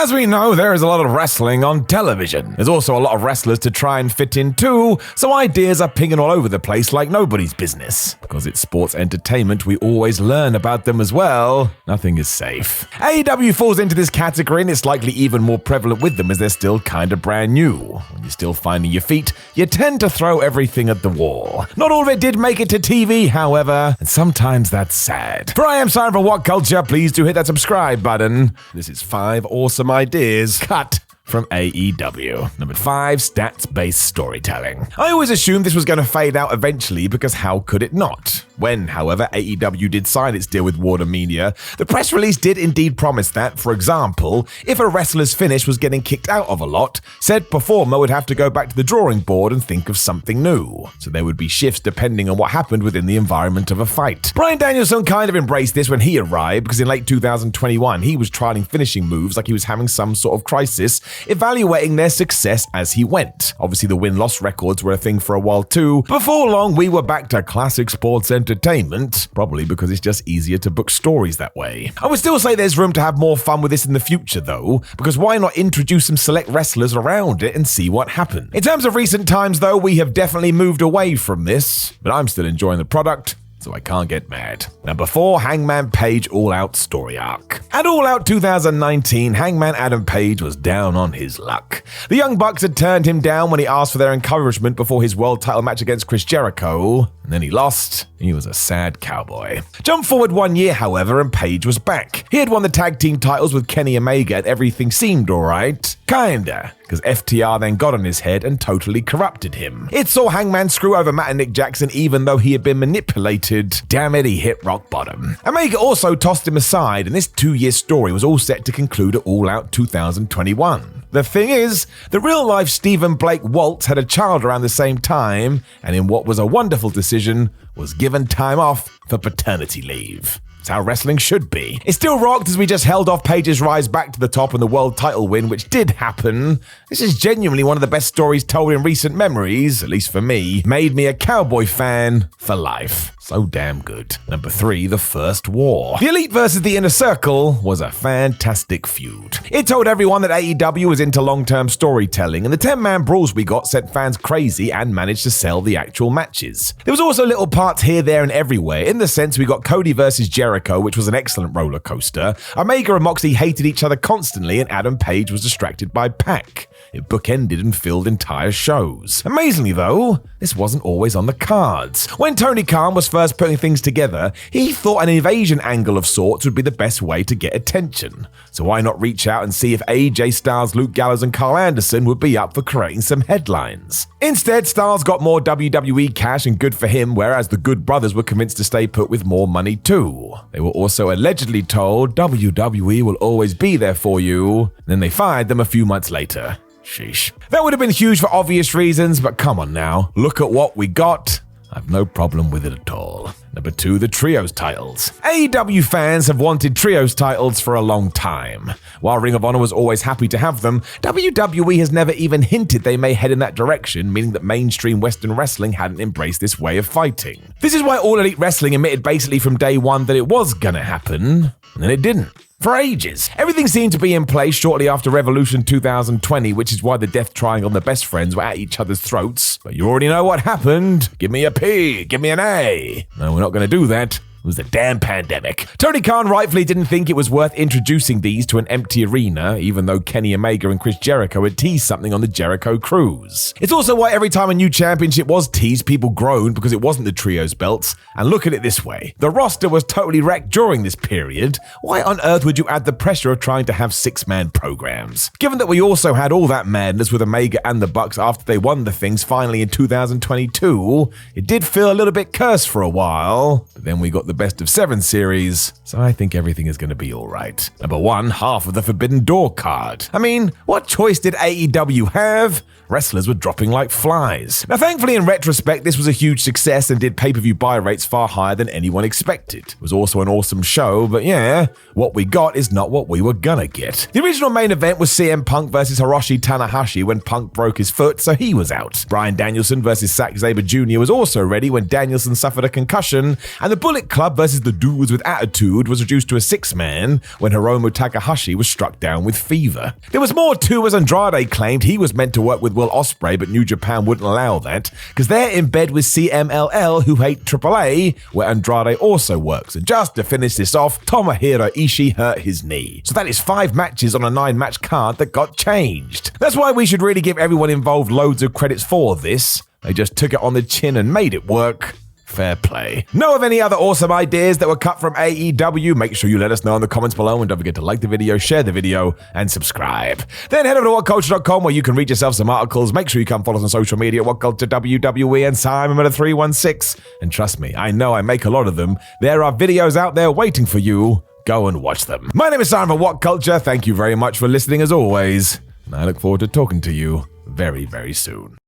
As we know, there is a lot of wrestling on television. There's also a lot of wrestlers to try and fit in too, so ideas are pinging all over the place like nobody's business. Because it's sports entertainment, we always learn about them as well. Nothing is safe. AEW falls into this category, and it's likely even more prevalent with them as they're still kinda brand new. When you're still finding your feet, you tend to throw everything at the wall. Not all of it did make it to TV, however, and sometimes that's sad. For I am Simon from What Culture, please do hit that subscribe button. This is 5 awesome ideas cut from AEW. Number 5, stats-based storytelling. I always assumed this was going to fade out eventually because how could it not? When, however, AEW did sign its deal with Warner Media, the press release did indeed promise that, for example, if a wrestler's finish was getting kicked out of a lot, said performer would have to go back to the drawing board and think of something new. So there would be shifts depending on what happened within the environment of a fight. Bryan Danielson kind of embraced this when he arrived because in late 2021 he was trialing finishing moves like he was having some sort of crisis, evaluating their success as he went. Obviously the win-loss records were a thing for a while too. Before long we were back to classic sports entertainment, probably because it's just easier to book stories that way. I would still say there's room to have more fun with this in the future though, because why not introduce some select wrestlers around it and see what happens. In terms of recent times though, we have definitely moved away from this, but I'm still enjoying the product, so I can't get mad. Number 4, Hangman Page All Out Story Arc. At All Out 2019, Hangman Adam Page was down on his luck. The Young Bucks had turned him down when he asked for their encouragement before his world title match against Chris Jericho, and then he lost. He was a sad cowboy. Jump forward 1 year, however, and Page was back. He had won the tag team titles with Kenny Omega and everything seemed alright. Kinda. Because FTR then got on his head and totally corrupted him. It saw Hangman screw over Matt and Nick Jackson even though he had been manipulated. Damn it, he hit rock bottom. Omega also tossed him aside, and this 2-year story was all set to conclude at All Out 2021. The thing is, the real-life Stephen Blake Waltz had a child around the same time, and in what was a wonderful decision, was given time off for paternity leave. It's how wrestling should be. It still rocked as we just held off Page's rise back to the top and the world title win, which did happen. This is genuinely one of the best stories told in recent memories, at least for me. Made me a cowboy fan for life. So damn good. Number 3, The First War. The Elite versus the Inner Circle was a fantastic feud. It told everyone that AEW was into long-term storytelling, and the 10-man brawls we got sent fans crazy and managed to sell the actual matches. There was also little parts here, there, and everywhere. In the sense we got Cody versus Jericho, which was an excellent roller coaster. Omega and Moxley hated each other constantly, and Adam Page was distracted by Pac. It bookended and filled entire shows. Amazingly though, this wasn't always on the cards. When Tony Khan was first putting things together, he thought an invasion angle of sorts would be the best way to get attention. So why not reach out and see if AJ Styles, Luke Gallows and Carl Anderson would be up for creating some headlines. Instead, Styles got more WWE cash and good for him, whereas the Good Brothers were convinced to stay put with more money too. They were also allegedly told WWE will always be there for you, then they fired them a few months later. Sheesh. That would have been huge for obvious reasons, but come on now, look at what we got. I've no problem with it at all. Number 2, the Trios titles. AEW fans have wanted Trios titles for a long time. While Ring of Honor was always happy to have them, WWE has never even hinted they may head in that direction, meaning that mainstream Western wrestling hadn't embraced this way of fighting. This is why All Elite Wrestling admitted basically from day one that it was gonna happen, and then it didn't. For ages. Everything seemed to be in place shortly after Revolution 2020, which is why the Death Triangle and the Best Friends were at each other's throats. But you already know what happened. Give me a P, give me an A. No, we're not going to do that. It was the damn pandemic. Tony Khan rightfully didn't think it was worth introducing these to an empty arena, even though Kenny Omega and Chris Jericho had teased something on the Jericho Cruise. It's also why every time a new championship was teased, people groaned because it wasn't the Trios belts. And look at it this way. The roster was totally wrecked during this period. Why on earth would you add the pressure of trying to have 6-man programs? Given that we also had all that madness with Omega and the Bucks after they won the things finally in 2022, it did feel a little bit cursed for a while. But then we got the Best of 7 series, so I think everything is going to be alright. Number 1, half of the Forbidden Door card. I mean, what choice did AEW have? Wrestlers were dropping like flies. Now thankfully in retrospect this was a huge success and did pay-per-view buy rates far higher than anyone expected. It was also an awesome show, but yeah, what we got is not what we were gonna get. The original main event was CM Punk versus Hiroshi Tanahashi when Punk broke his foot, so he was out. Bryan Danielson versus Zack Sabre Jr. was also ready when Danielson suffered a concussion, and the Bullet Club Club versus the Dudes with Attitude was reduced to a 6-man when Hiromu Takahashi was struck down with fever. There was more too, as Andrade claimed he was meant to work with Will Ospreay, but New Japan wouldn't allow that because they're in bed with CMLL, who hate AAA, where Andrade also works. And just to finish this off, Tomohiro Ishii hurt his knee. So that is 5 matches on a 9-match card that got changed. That's why we should really give everyone involved loads of credits for this. They just took it on the chin and made it work. Fair play. Know of any other awesome ideas that were cut from AEW? Make sure you let us know in the comments below, and don't forget to like the video, share the video, and subscribe. Then head over to whatculture.com where you can read yourself some articles. Make sure you come follow us on social media at WhatCulture WWE and Simon with a 316. And trust me, I know I make a lot of them. There are videos out there waiting for you. Go and watch them. My name is Simon from What Culture. Thank you very much for listening as always, and I look forward to talking to you very, very soon.